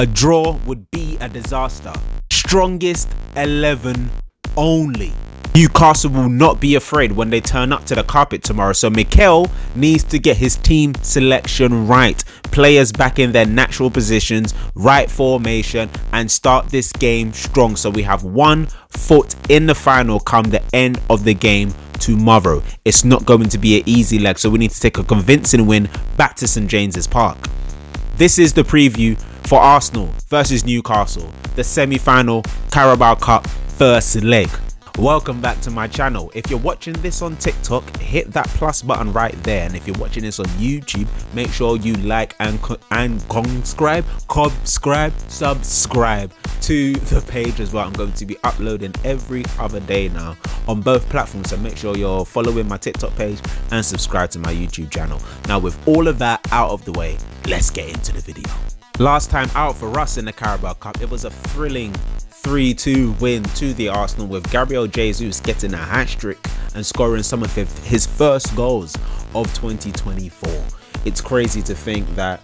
A draw would be a disaster. Strongest 11 only. Newcastle will not be afraid when they turn up to the carpet tomorrow, so Mikel needs to get his team selection right. Players back in their natural positions, right formation, and start this game strong so we have 1 foot in the final come the end of the game tomorrow. It's not going to be an easy leg, so we need to take a convincing win back to St James's Park. This is the preview for Arsenal versus Newcastle, the semi-final Carabao Cup first leg. Welcome back to my channel. If you're watching this on TikTok, hit that plus button right there, and if you're watching this on YouTube, make sure you like and subscribe to the page as well. I'm going to be uploading every other day now on both platforms, so make sure you're following my TikTok page and subscribe to my YouTube channel. Now, with all of that out of the way, let's get into the video. Last time out for us in the Carabao Cup, it was a thrilling 3-2 win to the Arsenal, with Gabriel Jesus getting a hat-trick and scoring some of his first goals of 2024. It's crazy to think that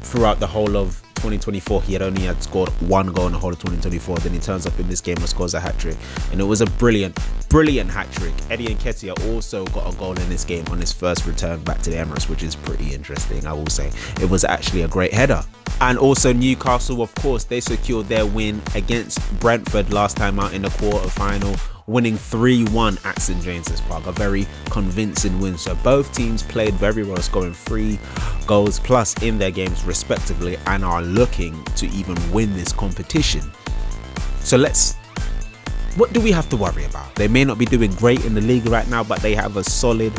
throughout the whole of 2024 he had scored 1 goal in the whole of 2024. Then he turns up in this game and scores a hat-trick, and it was a brilliant hat-trick. Eddie Nketiah also got a goal in this game on his first return back to the Emirates, which is pretty interesting. I will say it was actually a great header. And also Newcastle, of course, they secured their win against Brentford last time out in the quarter-final, winning 3-1 at St James's Park. A very convincing win. So both teams played very well, scoring 3 goals plus in their games respectively, and are looking to even win this competition. So what do we have to worry about? They may not be doing great in the league right now, but they have a solid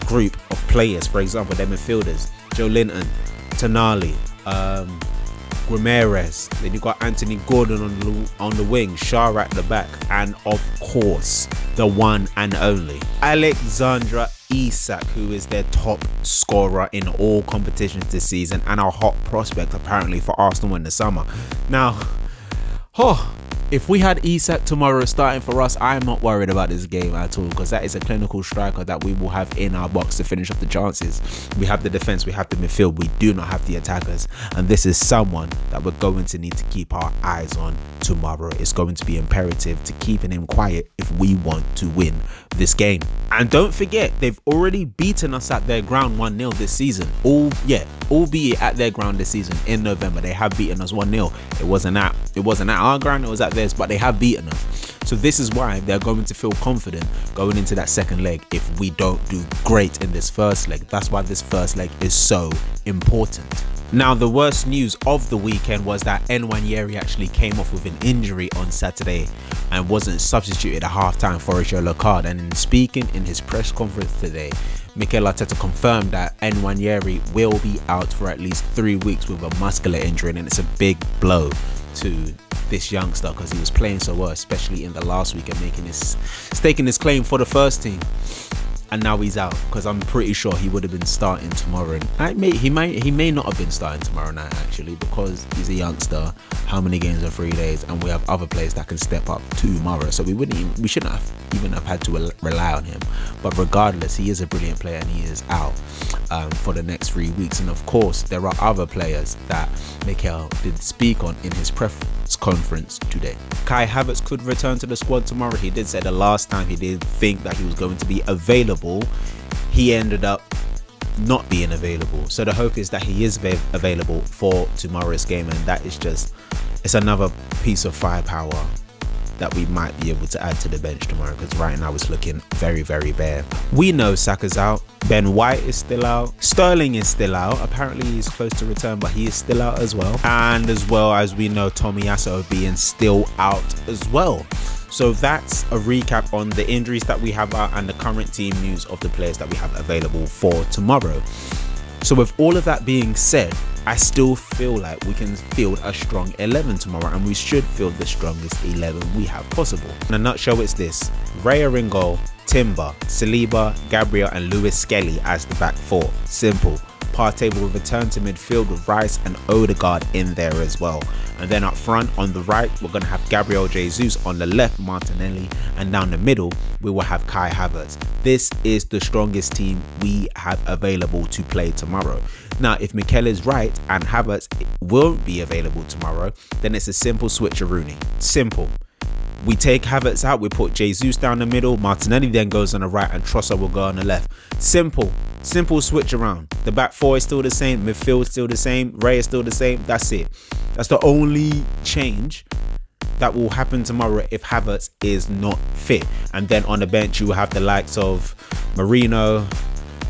group of players. For example, their midfielders, Joe Linton, Tonali, Ramirez, then you got Anthony Gordon on the wing, Shah at the back, and of course the one and only Alexander Isak, who is their top scorer in all competitions this season and a hot prospect apparently for Arsenal in the summer. Now, if we had Isak tomorrow starting for us, I'm not worried about this game at all, because that is a clinical striker that we will have in our box to finish off the chances. We have the defense, we have the midfield, we do not have the attackers, and this is someone that we're going to need to keep our eyes on tomorrow. It's going to be imperative to keeping him quiet if we want to win this game. And don't forget, they've already beaten us at their ground 1-0 this season. Albeit at their ground this season in November, they have beaten us 1-0. It wasn't at our ground, it was at theirs, but they have beaten us. So this is why they're going to feel confident going into that second leg if we don't do great in this first leg. That's why this first leg is so important. Now, the worst news of the weekend was that Nwaneri actually came off with an injury on Saturday and wasn't substituted at halftime for a yellow card. And in speaking in his press conference today, Mikel Arteta confirmed that Nwaneri will be out for at least 3 weeks with a muscular injury, and it's a big blow to this youngster because he was playing so well, especially in the last week, and staking his claim for the first team. And now he's out, because I'm pretty sure he would have been starting tomorrow. And he may not have been starting tomorrow night actually, because he's a youngster. How many games in 3 days? And we have other players that can step up tomorrow, so we shouldn't have even had to rely on him. But regardless, he is a brilliant player and he is out for the next 3 weeks. And of course, there are other players that Mikel did speak on in his press conference today. Kai Havertz could return to the squad tomorrow. He did say the last time he did think that he was going to be available, he ended up not being available. So the hope is that he is available for tomorrow's game, and that is it's another piece of firepower that we might be able to add to the bench tomorrow, because right now it's looking very, very bare. We know Saka's out, Ben White is still out, Sterling is still out, apparently he's close to return, but he is still out as well. And as well as we know, Tomiyasu being still out as well. So that's a recap on the injuries that we have out and the current team news of the players that we have available for tomorrow. So with all of that being said, I still feel like we can field a strong 11 tomorrow, and we should field the strongest 11 we have possible. In a nutshell, it's this: Raya in goal, Timber, Saliba, Gabriel and Lewis Skelly as the back four. Simple. Partey will return to midfield with Rice and Odegaard in there as well. And then up front on the right, we're going to have Gabriel Jesus, on the left Martinelli, and down the middle we will have Kai Havertz. This is the strongest team we have available to play tomorrow. Now, if Mikel is right and Havertz won't be available tomorrow, then it's a simple switcheroonie. Simple. We take Havertz out, we put Jesus down the middle, Martinelli then goes on the right and Trossard will go on the left. Simple switch around. The back four is still the same, midfield is still the same, Ray is still the same. That's it. That's the only change that will happen tomorrow if Havertz is not fit. And then on the bench you will have the likes of Marino,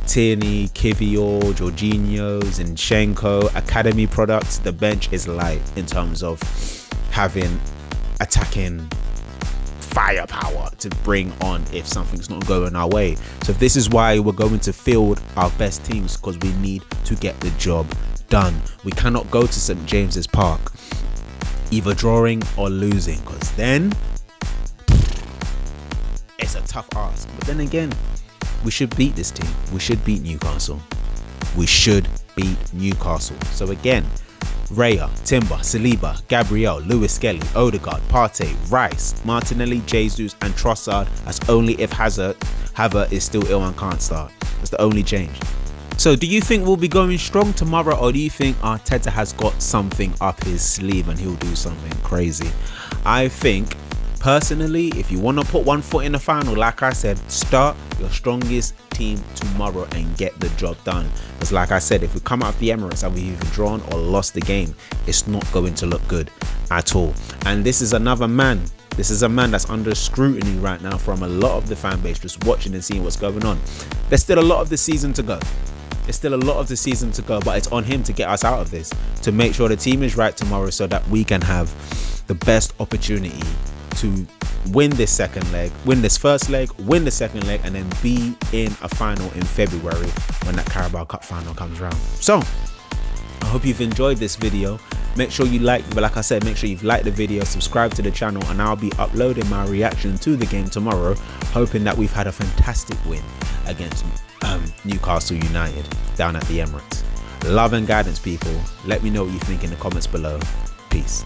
Tierney, Kivior, Jorginho, Zinchenko, academy products. The bench is light in terms of having attacking firepower to bring on if something's not going our way. So this is why we're going to field our best teams, because we need to get the job done. We cannot go to St James's Park either drawing or losing, because then it's a tough ask. But then again, we should beat this team. We should beat Newcastle. We should beat Newcastle. So again, Raya, Timber, Saliba, Gabriel, Lewis Skelly, Odegaard, Partey, Rice, Martinelli, Jesus and Trossard. That's only if Havertz is still ill and can't start. That's the only change. So do you think we'll be going strong tomorrow, or do you think Arteta has got something up his sleeve and he'll do something crazy? I think personally, if you want to put one foot in the final, like I said, start your strongest team tomorrow and get the job done. Because like I said, if we come out of the Emirates and we've either drawn or lost the game, it's not going to look good at all. And this is another man. This is a man that's under scrutiny right now from a lot of the fan base, just watching and seeing what's going on. There's still a lot of the season to go. There's still a lot of the season to go, but it's on him to get us out of this, to make sure the team is right tomorrow so that we can have the best opportunity to win this second leg, win this first leg, win the second leg, and then be in a final in February when that Carabao Cup final comes around. So I hope you've enjoyed this video. Make sure you like, but like I said, make sure you've liked the video, subscribe to the channel, and I'll be uploading my reaction to the game tomorrow, hoping that we've had a fantastic win against Newcastle United down at the Emirates. Love and guidance, people. Let me know what you think in the comments below. Peace.